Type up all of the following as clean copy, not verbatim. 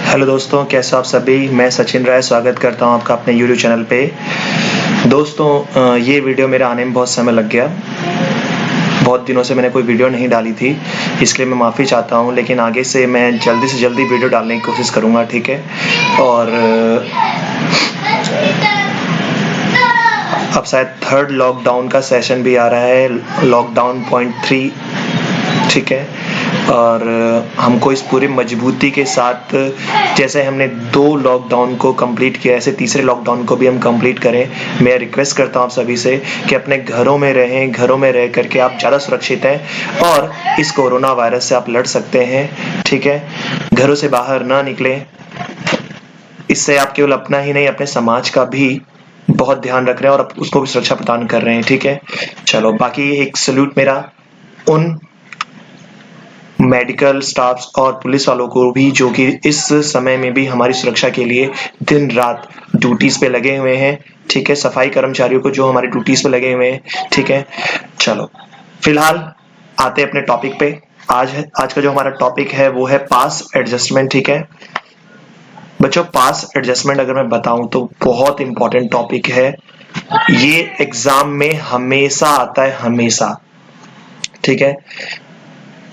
Hello दोस्तों, कैसे हो आप सभी। मैं सचिन राय स्वागत करता हूं आपका अपने यूट्यूब चैनल पे। दोस्तों, ये वीडियो मेरे आने में बहुत समय लग गया। बहुत दिनों से मैंने कोई वीडियो नहीं डाली थी, इसलिए मैं माफ़ी चाहता हूं, लेकिन आगे से मैं जल्दी से जल्दी वीडियो डालने की कोशिश करूंगा, ठीक है। और अब शायद थर्ड लॉकडाउन का सेशन भी आ रहा है, लॉकडाउन पॉइंट 3, ठीक है। और हमको इस पूरी मजबूती के साथ, जैसे हमने 2 लॉकडाउन को कंप्लीट किया, ऐसे तीसरे लॉकडाउन को भी हम कंप्लीट करें। मैं रिक्वेस्ट करता हूं आप सभी से कि अपने घरों में रहें, घरों में रह करके आप ज़्यादा सुरक्षित हैं और इस कोरोना वायरस से आप लड़ सकते हैं, ठीक है। घरों से बाहर ना निकलें। इससे आप केवल अपना ही नहीं, अपने समाज का भी बहुत ध्यान रख रहे हैं और उसको भी सुरक्षा प्रदान कर रहे हैं, ठीक है। चलो, बाकी एक सल्यूट मेरा उन मेडिकल स्टाफ्स और पुलिस वालों को भी, जो कि इस समय में भी हमारी सुरक्षा के लिए दिन रात ड्यूटीज पे लगे हुए हैं, ठीक है। सफाई कर्मचारियों को जो हमारी ड्यूटीज पे लगे हुए हैं, ठीक है। चलो, फिलहाल आते हैं अपने टॉपिक पे। आज का जो हमारा टॉपिक है वो है पास एडजस्टमेंट, ठीक है बच्चों। पास एडजस्टमेंट अगर मैं बताऊं तो बहुत इंपॉर्टेंट टॉपिक है। ये एग्जाम में हमेशा आता है, हमेशा, ठीक है।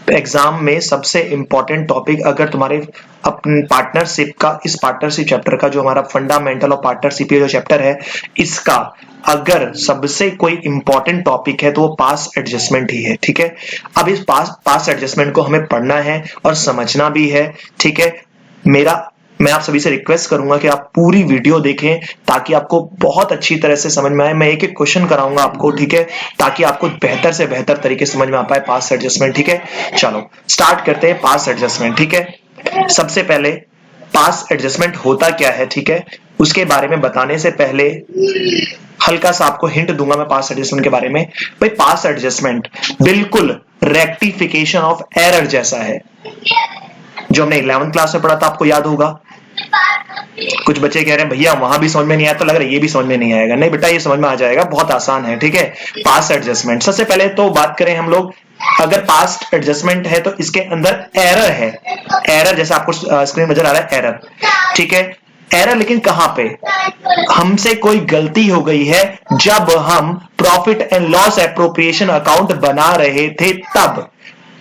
एग्जाम में सबसे इंपॉर्टेंट टॉपिक, अगर तुम्हारे अपने पार्टनरशिप का, इस पार्टनरशिप चैप्टर का, जो हमारा फंडामेंटल ऑफ पार्टनरशिप जो चैप्टर है, इसका अगर सबसे कोई इंपॉर्टेंट टॉपिक है तो वो पास एडजस्टमेंट ही है, ठीक है। अब इस पास एडजस्टमेंट को हमें पढ़ना है और समझना भी है, ठीक है। मैं आप सभी से रिक्वेस्ट करूंगा कि आप पूरी वीडियो देखें ताकि आपको बहुत अच्छी तरह से समझ में आए। मैं एक एक क्वेश्चन कराऊंगा आपको, ठीक है, ताकि आपको बेहतर से बेहतर तरीके से समझ में आ पाए पास एडजस्टमेंट, ठीक है। चलो स्टार्ट करते हैं पास एडजस्टमेंट, ठीक है। सबसे पहले पास एडजस्टमेंट होता क्या है, ठीक है, उसके बारे में बताने से पहले हल्का सा आपको हिंट दूंगा मैं पास एडजस्टमेंट के बारे में। भाई, पास एडजस्टमेंट बिल्कुल रेक्टिफिकेशन ऑफ एरर जैसा है, जो हमने 11th क्लास में पढ़ा था, आपको याद होगा। कुछ बच्चे कह रहे हैं भैया वहां भी समझ में नहीं आया, तो लग रहा है ये भी समझ में नहीं आएगा। नहीं बेटा, ये समझ में आ जाएगा, बहुत आसान है, ठीक है। पास्ट एडजस्टमेंट, सबसे पहले तो बात करें हम लोग, अगर पास्ट एडजस्टमेंट है तो इसके अंदर एरर है। एरर जैसा आपको स्क्रीन नजर आ रहा है, एरर, ठीक है। एरर लेकिन कहां पे, हमसे कोई गलती हो गई है जब हम profit and loss appropriation account बना रहे थे, तब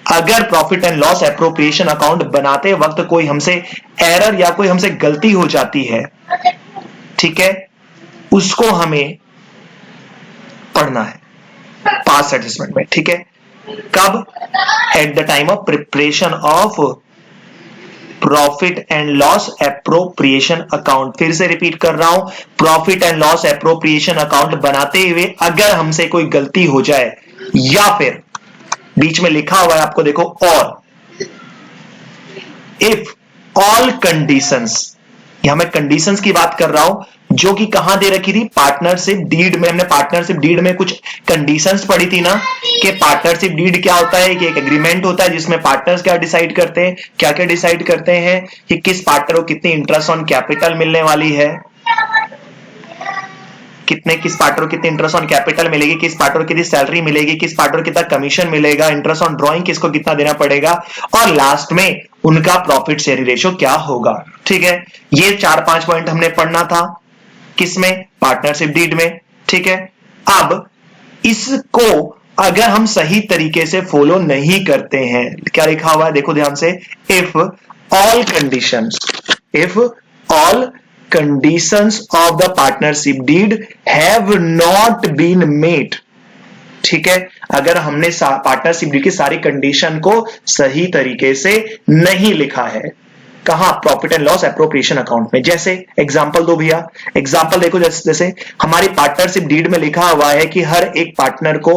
अगर profit and loss appropriation account बनाते वक्त कोई हमसे एरर या कोई हमसे गलती हो जाती है, ठीक है, उसको हमें पढ़ना है पास्ट एडजस्टमेंट में, ठीक है। कब? At the time of preparation of profit and loss appropriation account. फिर से रिपीट कर रहा हूं, profit and loss appropriation account बनाते हुए अगर हमसे कोई गलती हो जाए, या फिर बीच में लिखा हुआ है आपको देखो, और इफ ऑल कंडीशंस, यहां मैं कंडीशंस की बात कर रहा हूं, जो कि कहां दे रखी थी, पार्टनरशिप डीड में। हमने पार्टनरशिप डीड में कुछ कंडीशंस पढ़ी थी ना, कि पार्टनरशिप डीड क्या होता है, कि एक एग्रीमेंट होता है जिसमें पार्टनर्स क्या डिसाइड करते हैं, क्या क्या डिसाइड करते हैं, कि किस पार्टनर को कितनी इंटरेस्ट ऑन कैपिटल मिलने वाली है, किस पार्टनर को कितनी इंटरेस्ट ऑन कैपिटल मिलेगी, किस पार्टनर को कितनी सैलरी मिलेगी, किस पार्टनर को कितना कमीशन मिलेगा, इंटरेस्ट ऑन ड्रॉइंग किसको कितना देना पड़ेगा, और लास्ट में उनका प्रॉफिट शेयरिंग रेशियो क्या होगा, ठीक है। ये 4-5 पॉइंट हमने पढ़ना था, किसमें, पार्टनरशिप डीड में, ठीक है। अब इसको अगर हम सही तरीके से फॉलो नहीं करते हैं, क्या लिखा हुआ है देखो ध्यान से, if all conditions, if all conditions of the partnership deed have not been met, ठीक है। अगर हमने पार्टनरशिप डीड की सारी कंडीशन को सही तरीके से नहीं लिखा है, कहां, profit and loss appropriation account में। जैसे एग्जांपल दो भैया, एग्जांपल देखो, जैसे हमारी पार्टनरशिप डीड में लिखा हुआ है कि हर एक पार्टनर को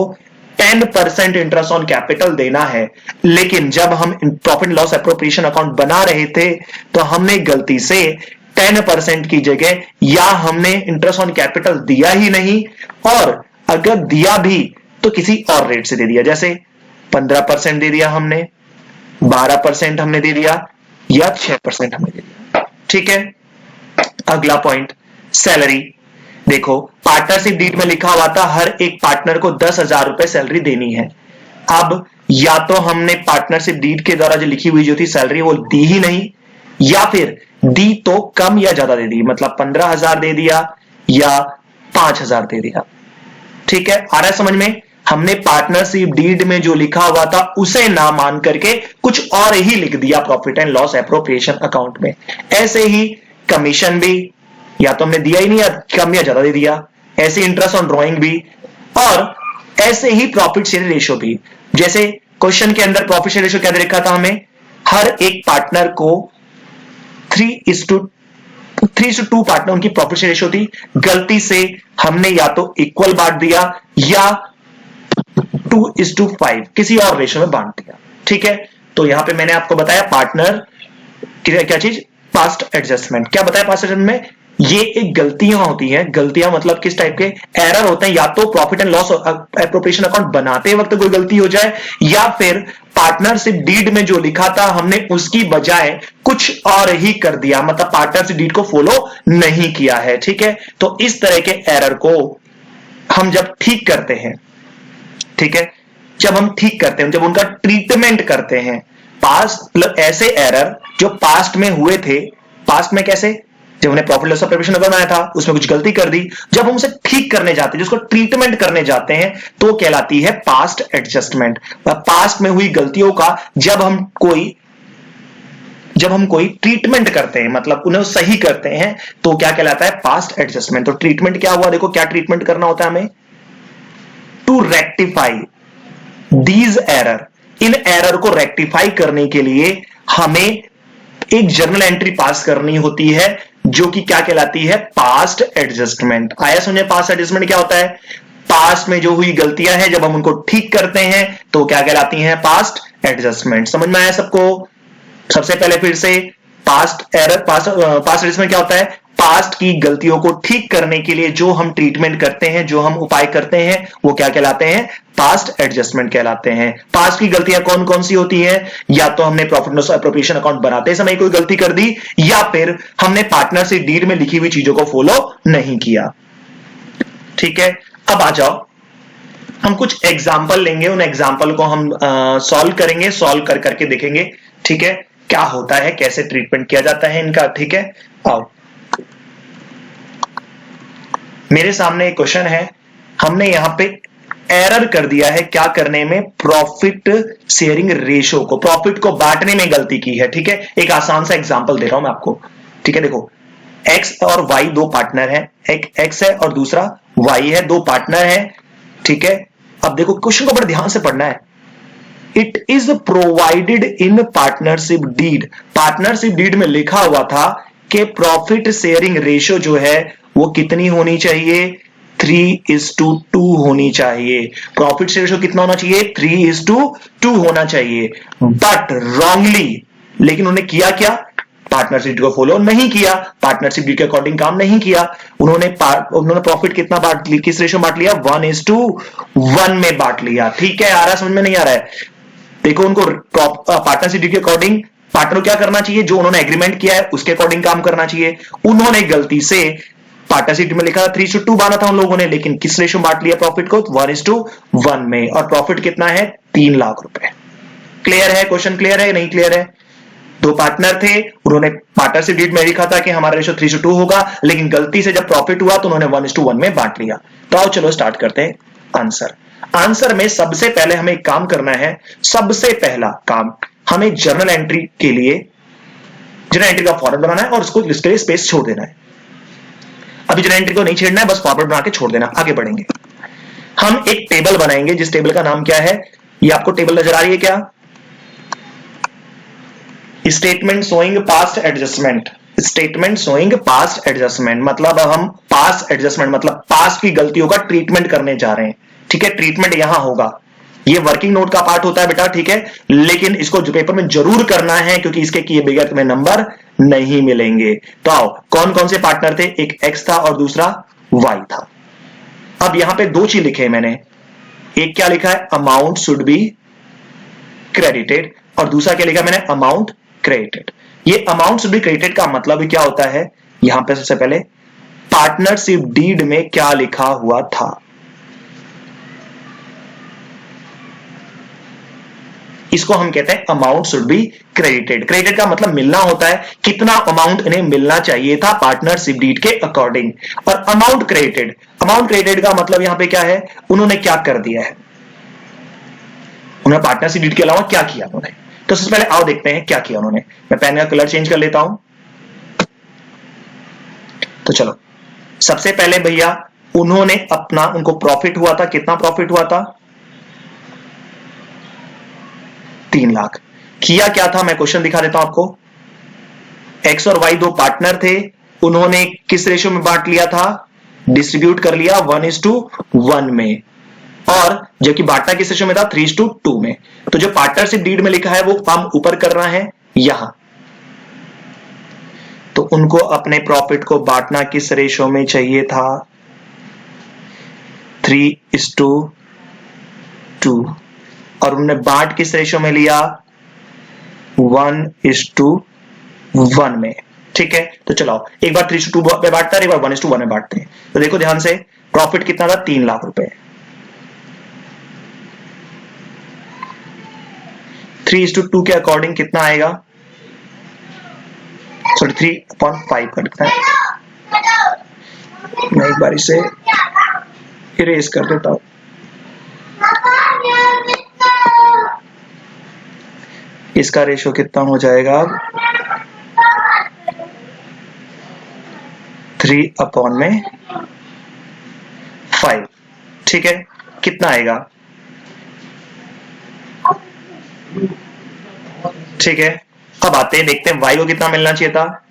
10% इंटरेस्ट ऑन कैपिटल देना है, लेकिन जब हम profit and loss appropriation account बना रहे थे तो हमने गलती से 10% की जगह या हमने इंटरेस्ट ऑन कैपिटल दिया ही नहीं, और अगर दिया भी तो किसी और रेट से दे दिया, जैसे 15% दे दिया हमने, 12% हमने दे दिया, या 6% हमने दे दिया, ठीक है। अगला पॉइंट, सैलरी। देखो, पार्टनरशिप डीड में लिखा हुआ था हर एक पार्टनर को 10,000 रुपए सैलरी देनी है। अब या तो हमने पार्टनरशिप डीड के द्वारा जो लिखी हुई जो थी सैलरी वो दी ही नहीं, या फिर दी तो कम या ज्यादा दे दी, मतलब 15,000 दे दिया या 5,000 दे दिया। ठीक है, आ रहा है समझ में? हमने पार्टनरशिप डीड में जो लिखा हुआ था उसे ना मान करके कुछ और ही लिख दिया profit and loss appropriation account में। ऐसे ही कमीशन भी या तो हमने दिया ही नहीं या कम या ज्यादा दे दिया, ऐसे इंटरेस्ट ऑन ड्रॉइंग भी, और ऐसे ही प्रॉफिट शेयर रेशियो भी। जैसे क्वेश्चन के अंदर प्रॉफिट शेयर रेशियो क्या दे रखा था हमें, हर एक पार्टनर को 3:2 पार्टनर उनकी प्रॉफिट शेयर रेशियो थी, गलती से हमने या तो इक्वल बांट दिया या 2:5 किसी और रेशियो में बांट दिया। ठीक है, तो यहां पे मैंने आपको बताया पार्टनर क्या चीज, पास्ट एडजस्टमेंट। क्या बताया पास्ट एडजस्टमेंट में, ये एक गलतियां होती हैं। गलतियां मतलब किस टाइप के, एरर होते हैं, या तो profit and loss appropriation account बनाते वक्त कोई गलती हो जाए, या फिर पार्टनरशिप डीड में जो लिखा था हमने उसकी बजाय कुछ और ही कर दिया, मतलब पार्टनरशिप डीड को फॉलो नहीं किया है। ठीक है, तो इस तरह के एरर को हम जब ठीक करते हैं, ठीक है, जब हम ठीक करते हैं, जब उनका ट्रीटमेंट करते हैं, पास्ट ऐसे एरर जो पास्ट में हुए थे, पास्ट में कैसे, जब उन्हें प्रॉफिट लॉस एप्रोप्रिएशन अकाउंट बनाया था उसमें कुछ गलती कर दी, जब हम उसे ठीक करने जाते हैं, जिसको ट्रीटमेंट करने जाते हैं, तो कहलाती है पास्ट एडजस्टमेंट। पास्ट में हुई गलतियों का जब हम कोई ट्रीटमेंट करते हैं, मतलब उन्हें सही करते हैं, तो क्या कहलाता है, पास्ट एडजस्टमेंट। तो ट्रीटमेंट क्या हुआ, देखो क्या ट्रीटमेंट करना होता है हमें, टू रेक्टिफाई दीज एरर। इन एरर को रेक्टिफाई करने के लिए हमें एक जर्नल एंट्री पास करनी होती है, जो कि क्या कहलाती है, पास्ट एडजस्टमेंट। आया समझे, पास्ट एडजस्टमेंट क्या होता है, पास्ट में जो हुई गलतियां हैं जब हम उनको ठीक करते हैं तो क्या कहलाती हैं, पास्ट एडजस्टमेंट। समझ में आया सबको? सबसे पहले फिर से, पास्ट एडजस्टमेंट क्या होता है, पास्ट की गलतियों को ठीक करने के लिए जो हम ट्रीटमेंट करते हैं, जो हम उपाय करते हैं, वो क्या कहलाते हैं, पास्ट एडजस्टमेंट कहलाते हैं। पास्ट की गलतियां कौन कौन सी होती हैं, या तो हमने प्रॉफिट लॉस एप्रोप्रिएशन अकाउंट बनाते समय कोई गलती कर दी, या फिर हमने पार्टनरशिप डीड में लिखी हुई चीजों को फॉलो नहीं किया। ठीक है, अब आ जाओ, हम कुछ एग्जाम्पल लेंगे, उन एग्जाम्पल को हम सॉल्व करेंगे, सॉल्व कर करके देखेंगे, ठीक है, क्या होता है, कैसे ट्रीटमेंट किया जाता है इनका। ठीक है, आओ, मेरे सामने एक क्वेश्चन है, हमने यहां पे एरर कर दिया है, क्या करने में, प्रॉफिट शेयरिंग रेशियो को, प्रॉफिट को बांटने में गलती की है। ठीक है, एक आसान सा एग्जांपल दे रहा हूं मैं आपको। ठीक है, देखो एक्स और वाई दो पार्टनर हैं, एक एक्स है और दूसरा वाई है, दो पार्टनर हैं। ठीक है, अब देखो क्वेश्चन को बड़े ध्यान से पढ़ना है। It is provided in partnership deed, partnership deed में लिखा हुआ था कि प्रॉफिट शेयरिंग रेशियो जो है वो कितनी होनी चाहिए, 3:2 होनी चाहिए। प्रॉफिट शेयर रेशियो कितना होना चाहिए, 3:2 होना चाहिए। बट रॉन्गली, लेकिन उन्होंने किया क्या, पार्टनरशिप डीड को फॉलो नहीं किया, पार्टनरशिप डीड के अकॉर्डिंग काम नहीं किया। उन्होंने प्रॉफिट कितना बांट लिया, किस रेशियो बांट लिया, 1:1 में बांट लिया। ठीक है, आ रहा है समझ में, नहीं आ रहा है? देखो, उनको पार्टनरशिप डीड के अकॉर्डिंग पार्टनर क्या करना चाहिए, जो उन्होंने एग्रीमेंट किया है उसके अकॉर्डिंग काम करना चाहिए। उन्होंने गलती से पार्टनरशिप में लिखा था 3:2 बांधा था उन लोगों ने, लेकिन किस रेशियो बांट लिया प्रॉफिट को, 1:1 में, और प्रॉफिट कितना है, 3 लाख रुपए। क्लियर है, क्वेश्चन क्लियर है, नहीं क्लियर है? दो पार्टनर थे, उन्होंने पार्टनरशिप डीड में लिखा था कि हमारा रेशियो 3:2 होगा, लेकिन गलती से जब प्रॉफिट हुआ तो उन्होंने 1:1 में बांट लिया। तो आओ चलो स्टार्ट करते हैं आंसर। आंसर में सबसे पहले हमें एक काम करना है, सबसे पहला काम हमें जर्नल एंट्री के लिए जर्नल एंट्री का फॉर्मेट बनाना है और उसको इसके लिए स्पेस छोड़ देना है। अभी जर्नल एंट्री को नहीं छेड़ना है, बस फॉर्मेट बना के छोड़ देना। आगे बढ़ेंगे, हम एक टेबल बनाएंगे, जिस टेबल का नाम क्या है, ये आपको टेबल नजर आ रही है क्या, statement showing past adjustment. Statement showing past adjustment मतलब हम पास्ट एडजस्टमेंट मतलब पास्ट की गलतियों का ट्रीटमेंट करने जा रहे हैं। ठीक है, ट्रीटमेंट यहां होगा, ये वर्किंग नोट का पार्ट होता है बेटा। ठीक है, लेकिन इसको जो पेपर में जरूर करना है, क्योंकि इसके किए बगैर तुम्हें नंबर नहीं मिलेंगे। तो आओ, कौन कौन से पार्टनर थे, एक एक्स था और दूसरा वाई था। अब यहां पे दो चीज लिखे हैं मैंने, एक क्या लिखा है, अमाउंट शुड बी क्रेडिटेड, और दूसरा क्या लिखा मैंने, अमाउंट क्रेडिटेड। ये अमाउंट शुड बी क्रेडिटेड का मतलब क्या होता है, यहां पे सबसे पहले पार्टनरशिप डीड में क्या लिखा हुआ था, इसको हम कहते हैं amount should be credited. Credited का मतलब मिलना होता है, कितना अमाउंट इन्हें मिलना चाहिए था पार्टनरशिप डीड के अकॉर्डिंग। और अमाउंट क्रेडिटेड का मतलब यहां पे क्या है, उन्होंने क्या कर दिया है, उन्होंने पार्टनरशिप डीड के अलावा क्या किया उन्होंने। तो सबसे पहले आओ देखते हैं क्या किया उन्होंने। मैं पेन का कलर चेंज कर लेता हूं। तो चलो सबसे पहले भैया उन्होंने अपना, उनको प्रॉफिट हुआ था, कितना प्रॉफिट हुआ था, 3 लाख। किया क्या था, मैं क्वेश्चन दिखा देता हूं आपको। एक्स और वाई दो पार्टनर थे, उन्होंने किस रेशियो में बांट लिया था, डिस्ट्रीब्यूट कर लिया 1:1 में, और जबकि बांटना किस रेशियो में था, 3:2 में। तो जो पार्टनरशिप डीड में लिखा है वो हम ऊपर करना है यहां। तो उनको अपने प्रॉफिट को बांटना किस रेशियो में चाहिए था, 3:2, और उन्होंने बांट किस रेशियो में लिया, 1:1 में। ठीक है, तो चलो एक बार 3:2 में बांटता है, एक बार 1:1 में बांटते हैं। तो देखो ध्यान से, प्रॉफिट कितना था, 3 लाख रुपए। 3:2 के अकॉर्डिंग कितना आएगा, सॉरी 3/5 करता है। मैं एक बार इसे इरेज कर देता हूं। इसका रेशियो कितना हो जाएगा, 3/5। ठीक है, कितना आएगा, ठीक है। अब आते हैं, देखते हैं वाई को कितना मिलना चाहिए था।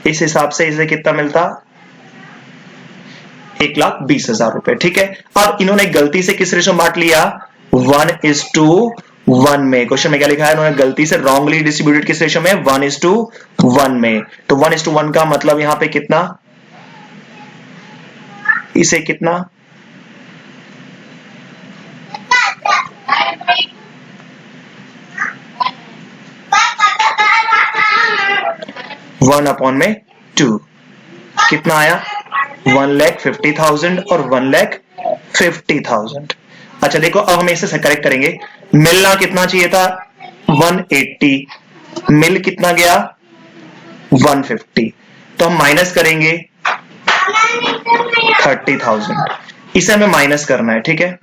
इस हिसाब से इसे कितना मिलता, 1,20,000 रुपए। ठीक है, अब इन्होंने गलती से किस रेशो में बांट लिया, 1:1 में। क्वेश्चन में क्या लिखा है, इन्होंने गलती से रॉन्गली डिस्ट्रीब्यूटेड किस रेशो में, 1:1 में। तो 1:1 का मतलब यहां पे कितना, इसे कितना, 1/2 कितना आया, 1,50,000 और 1,50,000। अच्छा देखो, अब हम इसे करेक्ट करेंगे। मिलना कितना चाहिए था, 180, मिल कितना गया, 150। तो हम माइनस करेंगे 30,000, इसे हमें माइनस करना है। ठीक है,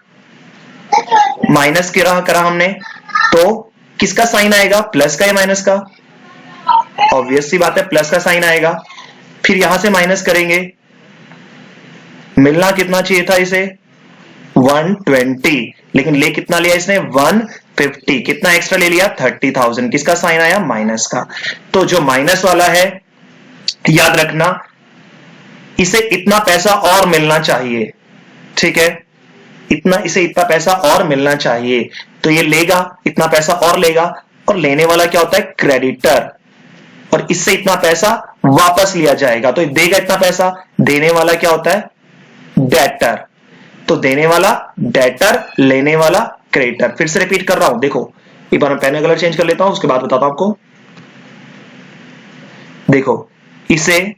माइनस करा हमने, तो किसका साइन आएगा, प्लस का या माइनस का, ऑब्वियस सी बात है प्लस का साइन आएगा। फिर यहां से माइनस करेंगे, मिलना कितना चाहिए था इसे, 120, लेकिन ले कितना लिया इसने, 150, कितना एक्स्ट्रा ले लिया, 30,000, किसका साइन आया, माइनस का। तो जो माइनस वाला है, याद रखना इसे इतना पैसा और मिलना चाहिए। ठीक है, इसे इतना पैसा और मिलना चाहिए, तो ये लेगा इतना पैसा और लेगा, और लेने वाला क्या होता है, क्रेडिटर, और इससे इतना पैसा वापस लिया जाएगा, तो देगा इतना पैसा, देने वाला क्या होता है, डेटर। तो देने वाला डेटर, लेने वाला क्रेडिटर। फिर से रिपीट कर रहा हूं, देखो एक बार मैं पेन का कलर चेंज कर लेता हूं, उसके बाद बताता हूं आपको। देखो इसे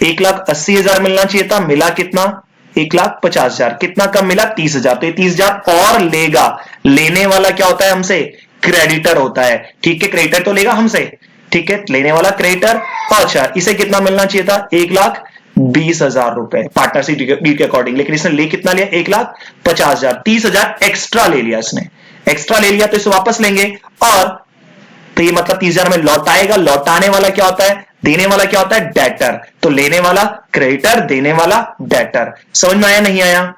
1,80,000 मिलना चाहिए था, मिला कितना, 1,50,000, कितना कम मिला, 30,000। तो ये 30,000 और लेगा, लेने वाला क्या होता है हमसे, क्रेडिटर होता है। ठीक है, क्रेडिटर तो लेगा हमसे, ठीक है, लेने वाला क्रेडिटर। अच्छा, इसे कितना मिलना चाहिए था, 1,20,000 रुपए पार्टनरशिप डीड के अकॉर्डिंग, लेकिन इसने ले कितना लिया, 1,50,000, 30,000 एक्स्ट्रा ले लिया इसने, एक्स्ट्रा ले लिया, तो इसे वापस लेंगे, और तो ये मतलब 30,000 में लौटाएगा। लौटाने वाला क्या होता है, देने वाला क्या होता है, डेटर। तो लेने वाला क्रेडिटर, देने वाला डेटर। समझ में आया नहीं आया,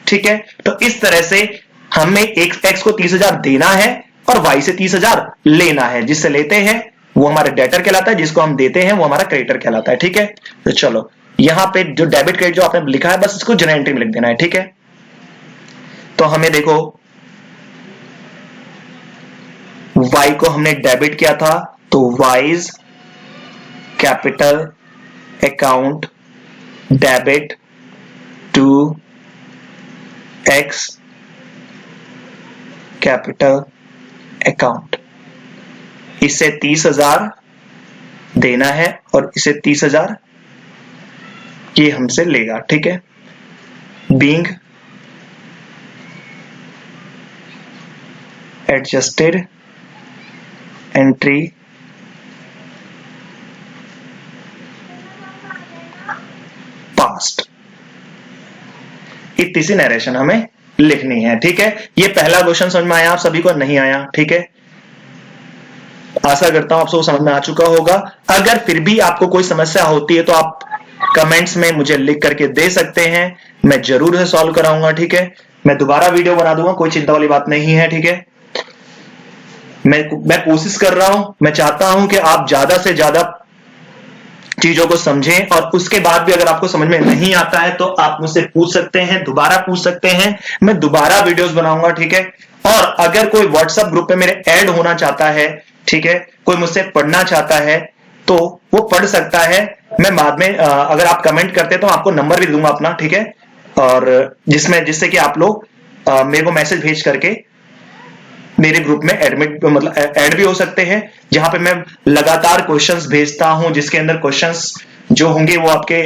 ठीक है। तो इस तरह से हमें एक्स को 30,000 देना है और वाई से 30,000 लेना है। जिससे लेते हैं वो हमारा डेटर कहलाता है, जिसको हम देते हैं वो हमारा क्रेडिटर कहलाता है। ठीक है, तो चलो यहां पे जो डेबिट क्रेडिट जो आपने लिखा है, बस इसको जनरल एंट्री में लिख देना है। ठीक है, तो हमें देखो y को हमने डेबिट किया था, तो Y's capital account debit to X capital account. इसे 30,000 देना है और इसे 30,000 ये हमसे लेगा, ठीक है। बीइंग एडजस्टेड एंट्री पास्ट, इतनी सी नरेशन हमें लिखनी है, ठीक है। ये पहला क्वेश्चन समझ में आया आप सभी को? नहीं आया? ठीक है, आशा करता हूं आप सबको समझ में आ चुका होगा। अगर फिर भी आपको कोई समस्या होती है तो आप कमेंट्स में मुझे लिख करके दे सकते हैं, मैं जरूर है सॉल्व कराऊंगा, ठीक है। मैं दोबारा वीडियो बना दूंगा, कोई चिंता वाली बात नहीं है, ठीक है। मैं कोशिश कर रहा हूं, मैं चाहता हूं कि आप ज्यादा से ज्यादा चीजों को समझें, और उसके बाद भी अगर आपको समझ में नहीं आता है तो आप मुझसे पूछ सकते हैं, दोबारा पूछ सकते हैं, मैं दोबारा वीडियोस बनाऊंगा, ठीक है। और अगर कोई व्हाट्सएप ग्रुप पे मेरे ऐड होना चाहता है, ठीक है, कोई मुझसे पढ़ना चाहता है तो वो पढ़ सकता है। मैं बाद में अगर आप कमेंट करते तो आपको नंबर भी दूंगा अपना, ठीक है, और जिससे कि आप लोग मेरे को मैसेज भेज करके मेरे ग्रुप में ऐड भी हो सकते हैं, जहां पे मैं लगातार क्वेश्चंस भेजता हूं, जिसके अंदर क्वेश्चंस जो होंगे वो आपके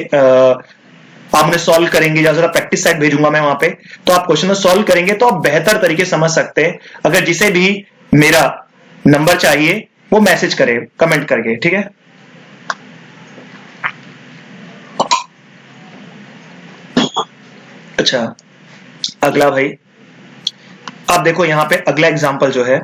आपने सॉल्व करेंगे, या जरा प्रैक्टिस सेट भेजूंगा मैं वहां पे, तो आप क्वेश्चन सॉल्व करेंगे तो आप बेहतर तरीके से समझ सकते हैं। अगर जिसे भी मेरा नंबर चाहिए वो मैसेज करे कमेंट करके, ठीक है। अच्छा, अगला भाई अब देखो यहां पे अगला एग्जांपल जो है,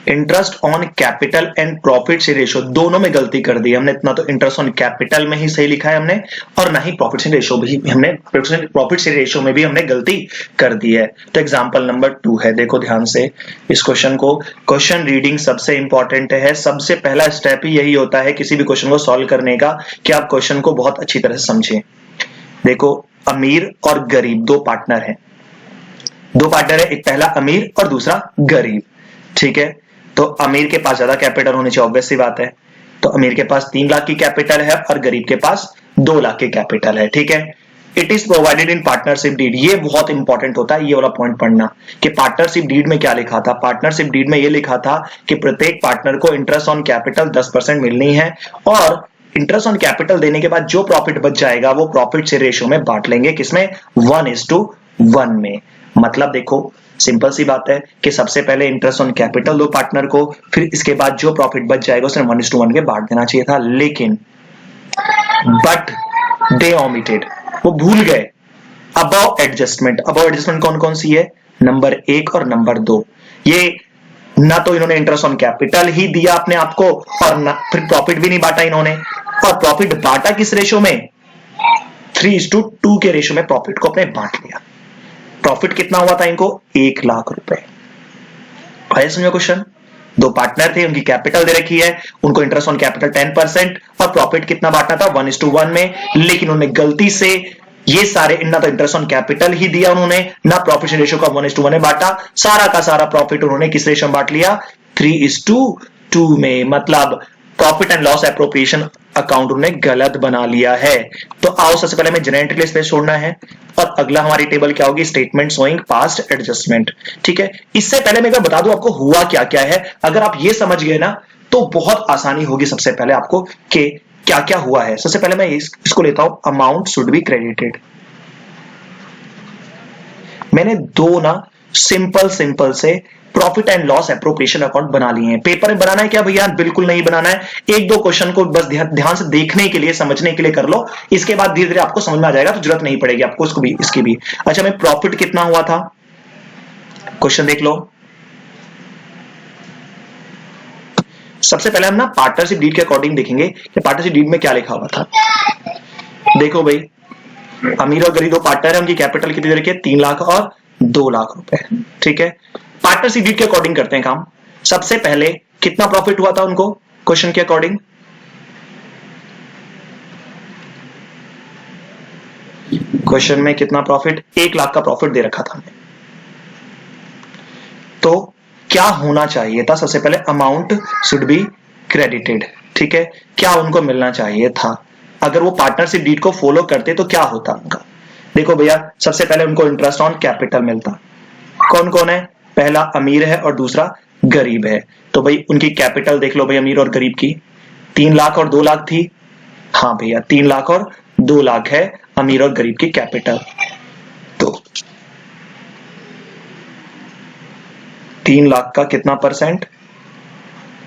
interest on capital and profit share ratio, दोनों में गलती कर दी हमने। इतना तो इंटरेस्ट ऑन कैपिटल में ही सही लिखा है हमने, और ना ही प्रॉफिट शेयर रेशियो भी हमने, प्रॉफिट शेयर रेशियो में भी हमने गलती कर दी है। तो एग्जांपल नंबर 2 है, देखो ध्यान से इस क्वेश्चन को। क्वेश्चन रीडिंग सबसे इंपॉर्टेंट है, सबसे पहला स्टेप ही यही होता है किसी भी क्वेश्चन को सॉल्व करने का, कि आप क्वेश्चन को बहुत अच्छी तरह से समझें। देखो, अमीर और गरीब दो पार्टनर हैं, दो पार्टनर है, एक पहला अमीर और दूसरा गरीब, ठीक है। तो अमीर के पास ज्यादा कैपिटल होनी चाहिए, ऑब्वियस सी बात है। तो अमीर के पास 3 लाख की कैपिटल है और गरीब के पास 2 लाख की कैपिटल है, ठीक है। It is provided in partnership deed, ये बहुत इंपॉर्टेंट होता है, ये वाला पॉइंट पढ़ना कि पार्टनरशिप डीड में क्या लिखा था। पार्टनरशिप डीड में ये लिखा था कि प्रत्येक पार्टनर को इंटरेस्ट ऑन कैपिटल 10% मिलनी है, और इंटरेस्ट ऑन कैपिटल देने के बाद जो प्रॉफिट बच जाएगा वो प्रॉफिट शेयर रेशियो में बांट लेंगे, किसमें? 1:1 में। मतलब देखो सिंपल सी बात है कि सबसे पहले इंटरेस्ट ऑन कैपिटल दो पार्टनर को, फिर इसके बाद जो प्रॉफिट बच जाएगा उसने 1:1 के बांट देना चाहिए था, लेकिन बट दे ओमिटेड, वो भूल गए अबव एडजस्टमेंट। अबव एडजस्टमेंट कौन कौन सी है? नंबर 1 और नंबर 2। ये ना तो इन्होंने इंटरेस्ट ऑन कैपिटल ही दिया अपने आप को, और ना फिर प्रॉफिट भी नहीं बांटा इन्होंने, और प्रॉफिट बांटा किस रेशो में? 3:2 के रेशो में प्रॉफिट को अपने बांट लिया। प्रॉफिट कितना हुआ था इनको? 1 लाख रुपए। आया समझो क्वेश्चन? दो पार्टनर थे, उनकी कैपिटल दे रखी है, उनको इंटरेस्ट ऑन कैपिटल 10% और प्रॉफिट कितना बांटना था? 1:1 में, लेकिन उन्होंने गलती से ये सारे, ना तो इंटरेस्ट ऑन कैपिटल ही दिया उन्होंने, ना प्रॉफिट रेशियो का 1:1 में बांटा, सारा का सारा प्रॉफिट उन्होंने किस रेशियो में बांट लिया? 3:2 में। मतलब profit and loss appropriation account उन्होंने गलत बना लिया है। तो आओ सबसे पहले हमें जनरल एंट्री स्पेस छोड़ना है, और अगला हमारी टेबल क्या होगी? स्टेटमेंट शोइंग पास्ट एडजस्टमेंट, ठीक है। इससे पहले मैं बता दूं आपको हुआ क्या क्या है। अगर आप ये समझ गए ना तो बहुत आसानी होगी सबसे पहले आपको कि क्या क्या हुआ है। सबसे पहले मैं इसको लेता हूं, अमाउंट शुड बी क्रेडिटेड। मैंने दो ना सिंपल से profit and loss appropriation account बना लिए हैं। पेपर में बनाना है क्या भैया? बिल्कुल नहीं बनाना है। एक दो क्वेश्चन को बस ध्यान से देखने के लिए, समझने के लिए कर लो, इसके बाद धीरे धीरे आपको समझ में आ जाएगा, तो जरूरत नहीं पड़ेगी आपको इसको भी, इसकी भी। अच्छा, मैं प्रॉफिट कितना हुआ था, क्वेश्चन देख लो। सबसे पहले हम ना पार्टनरशिप डीड के अकॉर्डिंग देखेंगे कि पार्टनरशिप डीड में क्या लिखा हुआ था। देखो भाई, अमीर और गरीब दो पार्टनर है, उनकी कैपिटल कितनी दे रखी है? 3 लाख और 2 लाख रुपए, ठीक है। पार्टनरशिप डीड के अकॉर्डिंग करते हैं काम। सबसे पहले कितना प्रॉफिट हुआ था उनको क्वेश्चन के अकॉर्डिंग? क्वेश्चन में कितना प्रॉफिट? 1 लाख का प्रॉफिट दे रखा था। तो क्या होना चाहिए था? सबसे पहले अमाउंट शुड बी क्रेडिटेड, ठीक है। क्या उनको मिलना चाहिए था? अगर वो पार्टनरशिप डीड को फॉलो करते तो क्या होता उनका? देखो भैया, सबसे पहले उनको इंटरेस्ट ऑन कैपिटल मिलता। कौन कौन है? पहला अमीर है और दूसरा गरीब है। तो भाई उनकी कैपिटल देख लो भाई, अमीर और गरीब की 3 लाख और 2 लाख थी। हाँ भैया, 3 लाख और 2 लाख है अमीर और गरीब की कैपिटल। तो 3 लाख का कितना परसेंट?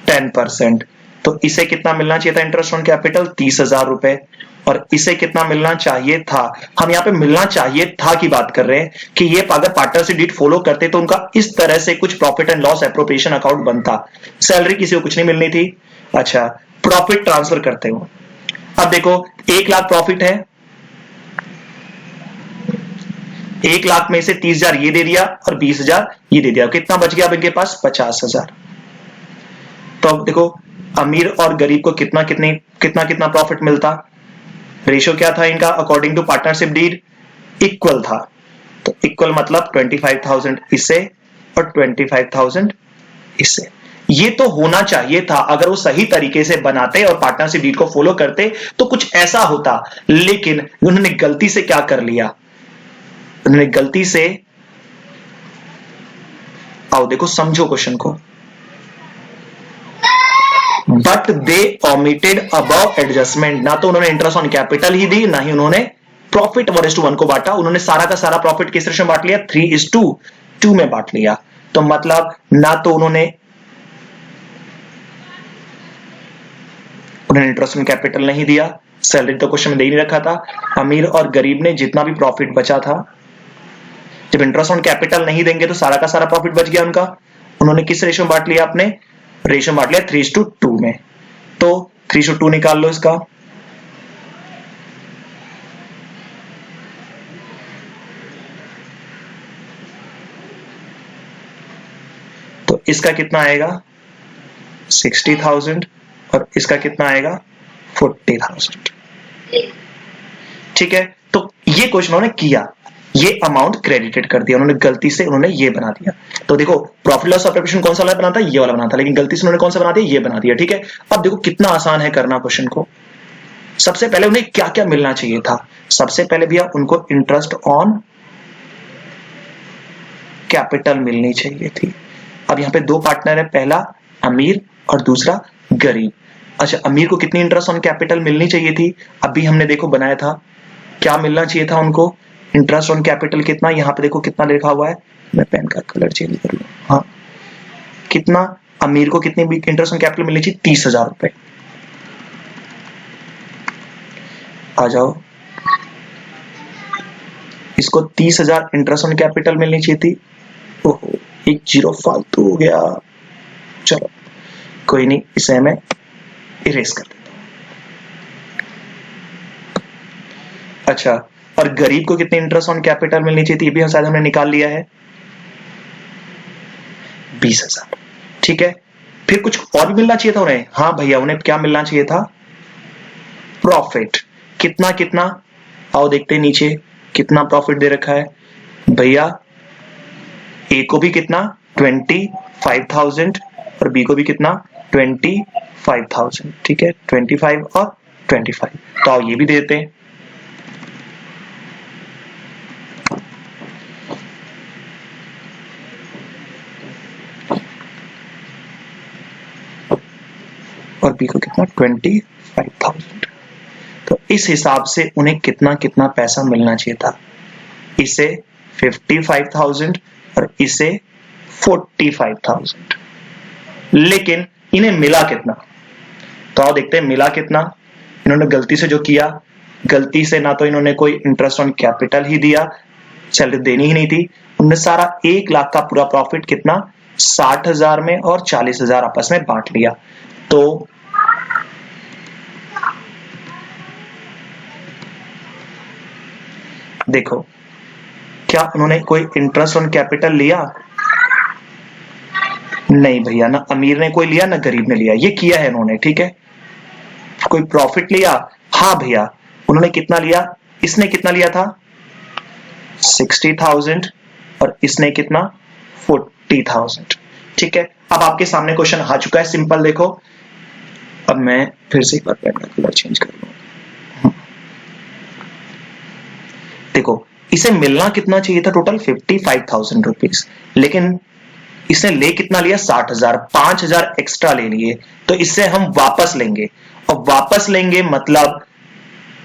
10%। तो इसे कितना मिलना चाहिए था इंटरेस्ट ऑन कैपिटल? 30,000 रुपए। और इसे कितना मिलना चाहिए था? हम यहाँ पे मिलना चाहिए था की बात कर रहे हैं कि ये अगर पार्टनरशिप डीड फॉलो करते तो उनका इस तरह से कुछ profit and loss appropriation account बनता। सैलरी किसी को कुछ नहीं मिलनी थी। अच्छा, प्रॉफिट ट्रांसफर करते हो। अब देखो 1 लाख प्रॉफिट है, 1 लाख में से 30,000 ये दे दिया और 20,000 ये दे दिया, कितना बच गया अब इनके पास? 50,000। तो अब देखो अमीर और गरीब को कितना कितना प्रॉफिट मिलता? रेशियो क्या था इनका according to partnership deed? Equal था। तो इक्वल मतलब 25,000 इसे और 25,000 इसे। ये तो होना चाहिए था, अगर वो सही तरीके से बनाते और पार्टनरशिप डीड को फॉलो करते तो कुछ ऐसा होता। लेकिन उन्होंने गलती से क्या कर लिया? उन्होंने गलती से, आओ देखो समझो क्वेश्चन को, but they omitted above adjustment. ना तो उन्होंने इंटरेस्ट ऑन कैपिटल ही दी, ना ही उन्होंने प्रॉफिट 1:1 को बांटा। उन्होंने सारा का सारा प्रॉफिट किस रेशियो में बांट लिया? 3:2 में बांट लिया। तो मतलब ना तो उन्होंने इंटरेस्ट ऑन कैपिटल नहीं दिया, सैलरी तो क्वेश्चन में दे ही नहीं रखा था। अमीर और गरीब ने जितना भी प्रॉफिट बचा था, जब इंटरेस्ट ऑन कैपिटल नहीं देंगे तो सारा का सारा प्रॉफिट बच गया उनका। उन्होंने किस रेशियो में बांट लिया? अपने रेशियो बांट लिया 3:2 में। तो 3:2 निकाल लो इसका। तो इसका कितना आएगा? 60,000 और इसका कितना आएगा? 40,000। ठीक है, तो ये क्वेश्चन उन्होंने किया, ये अमाउंट क्रेडिटेड कर दिया उन्होंने, गलती से उन्होंने ये बना दिया। तो देखो प्रॉफिट लॉस एप्रोप्रिएशन कौन सा वाला बनाता है? ये वाला बनाता, लेकिन गलती से उन्होंने कौन सा बना दिया? ये बना दिया। ठीक है, अब देखो कितना आसान है करना क्वेश्चन को। सबसे पहले उन्हें क्या क्या मिलना चाहिए था? सबसे पहले भैया उनको इंटरेस्ट ऑन कैपिटल मिलनी चाहिए थी। अब यहाँ पे 2 पार्टनर है, पहला अमीर और दूसरा गरीब। अच्छा, अमीर को कितनी इंटरेस्ट ऑन कैपिटल मिलनी चाहिए थी? अभी हमने देखो बनाया था, क्या मिलना चाहिए था उनको? इंटरेस्ट ऑन कैपिटल कितना? यहाँ पे देखो कितना लिखा हुआ है, मैं पेन का कलर चेंज कर लूं। हाँ, कितना अमीर को कितनी इंटरेस्ट ऑन कैपिटल मिलनी चाहिए? 30,000 रुपए। आ जाओ, इसको 30,000 इंटरेस्ट ऑन कैपिटल मिलनी चाहिए थी। ओहो, एक जीरो फालतू हो गया, चलो कोई नहीं, इसे मैं इरेज कर देता हूं। अच्छा, और गरीब को कितनी इंटरेस्ट ऑन कैपिटल मिलनी चाहिए थी? ये भी शायद हमने निकाल लिया है, 20,000। ठीक है, फिर कुछ और भी मिलना चाहिए था उन्हें। हाँ भैया, उन्हें क्या मिलना चाहिए था? प्रॉफिट। कितना कितना? आओ देखते हैं नीचे कितना प्रॉफिट दे रखा है भैया। ए को भी कितना? 25,000 और बी को भी कितना? 25,000। ठीक है, 25 और 25। तो आओ ये भी देते हैं। और बी को कितना? 25,000। तो इस हिसाब से उन्हें कितना कितना पैसा मिलना चाहिए था? इसे 55,000 और इसे 45,000। लेकिन इन्हें मिला कितना? तो आओ देखते हैं मिला कितना। इन्होंने गलती से जो किया, गलती से ना तो इन्होंने कोई इंटरेस्ट ऑन कैपिटल ही दिया, सैलरी देनी ही नहीं थी। उन्होंने सारा 1 लाख का पूरा प्रॉफिट कितना? 60,000 में और 40,000 आपस में बांट लिया। तो देखो, क्या उन्होंने कोई इंटरेस्ट ऑन कैपिटल लिया? नहीं भैया, ना अमीर ने कोई लिया ना गरीब ने लिया, ये किया है इन्होंने। ठीक है, कोई प्रॉफिट लिया? हाँ भैया, उन्होंने कितना लिया? इसने कितना लिया था? 60,000 और इसने कितना? 40,000। ठीक है, अब आपके सामने क्वेश्चन आ चुका है, सिंपल। देखो, अब मैं फिर से एक बार पेन का कलर चेंज कर लूं। देखो, इसे मिलना कितना चाहिए था? टोटल 55,000 रुपीज, लेकिन इसने ले कितना लिया? 60,000। 5,000 एक्स्ट्रा ले लिए, तो इससे हम वापस लेंगे। और वापस लेंगे मतलब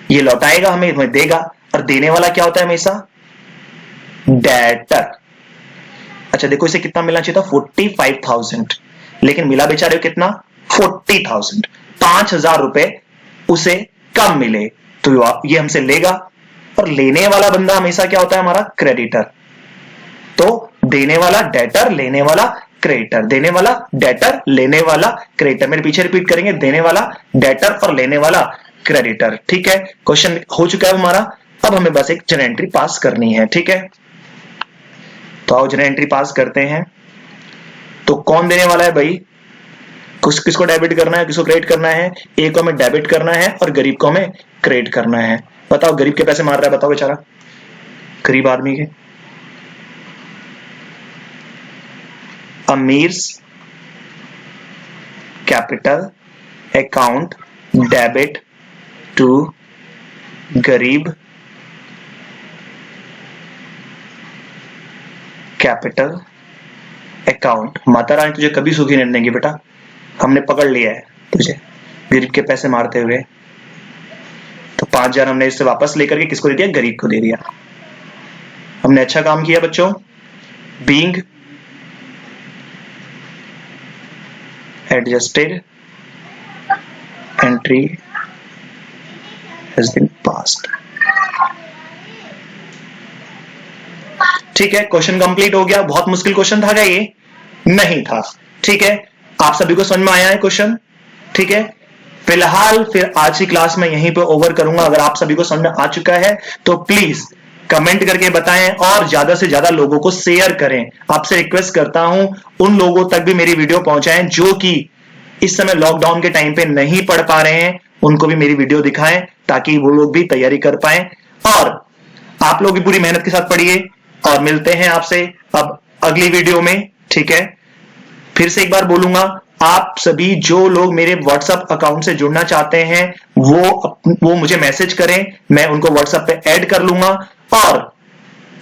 ये लौटाएगा हमें देगा, और देने वाला क्या होता है हमेशा? डेटर। अच्छा देखो इसे कितना मिलना चाहिए था? 45,000, लेकिन मिला बेचारे को कितना? 40,000। 5,000 रुपए उसे कम मिले, तो ये हमसे लेगा। और लेने वाला बंदा हमेशा क्या होता है? हमारा क्रेडिटर। तो देने वाला डेटर, लेने वाला क्रेडिटर, देने वाला डेटर, लेने वाला क्रेडिटर। मेरे पीछे रिपीट करेंगे, देने वाला डेटर और लेने वाला क्रेडिटर। ठीक है, क्वेश्चन हो चुका है हमारा। अब हमें बस एक जर्नल एंट्री पास करनी है। ठीक है, तो आओ जर्नल एंट्री पास करते हैं। तो कौन देने वाला है भाई? किसको डेबिट करना है, किसको क्रेडिट करना है? ए को हमें डेबिट करना है और गरीब को हमें क्रेडिट करना है। बताओ गरीब के पैसे मार रहा है, बताओ बेचारा, गरीब आदमी के। अमीर्स कैपिटल अकाउंट डेबिट टू गरीब कैपिटल अकाउंट। माता रानी तुझे कभी सुखी नहीं देंगी बेटा, हमने पकड़ लिया है तुझे गरीब के पैसे मारते हुए। तो 5,000 हमने इससे वापस लेकर के किसको दे दिया? गरीब को दे दिया। हमने अच्छा काम किया बच्चों। Being adjusted entry has been passed. ठीक है, क्वेश्चन कंप्लीट हो गया। बहुत मुश्किल क्वेश्चन था क्या ये? नहीं था। ठीक है, आप सभी को समझ में आया है क्वेश्चन? ठीक है, फिलहाल फिर आज की क्लास में यहीं पे ओवर करूंगा। अगर आप सभी को समझ में आ चुका है तो प्लीज कमेंट करके बताएं और ज्यादा से ज्यादा लोगों को शेयर करें। आपसे रिक्वेस्ट करता हूं उन लोगों तक भी मेरी वीडियो पहुंचाएं जो कि इस समय लॉकडाउन के टाइम पे नहीं पढ़ पा रहे हैं, उनको भी मेरी वीडियो दिखाएं ताकि वो लोग भी तैयारी कर पाए। और आप लोग भी पूरी मेहनत के साथ पढ़िए और मिलते हैं आपसे अब अगली वीडियो में। ठीक है, फिर से एक बार बोलूंगा, आप सभी जो लोग मेरे व्हाट्सएप अकाउंट से जुड़ना चाहते हैं वो मुझे मैसेज करें, मैं उनको व्हाट्सएप पे ऐड कर लूंगा। और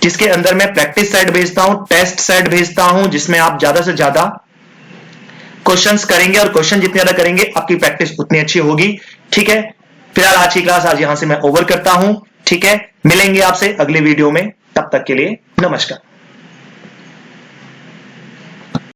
जिसके अंदर मैं प्रैक्टिस सेट भेजता हूं, टेस्ट सेट भेजता हूं, जिसमें आप ज्यादा से ज्यादा क्वेश्चंस करेंगे और क्वेश्चन जितने ज्यादा करेंगे आपकी प्रैक्टिस उतनी अच्छी होगी। ठीक है, फिलहाल आज की क्लास आज यहां से मैं ओवर करता हूं। ठीक है, मिलेंगे आपसे अगले वीडियो में, तब तक के लिए नमस्कार।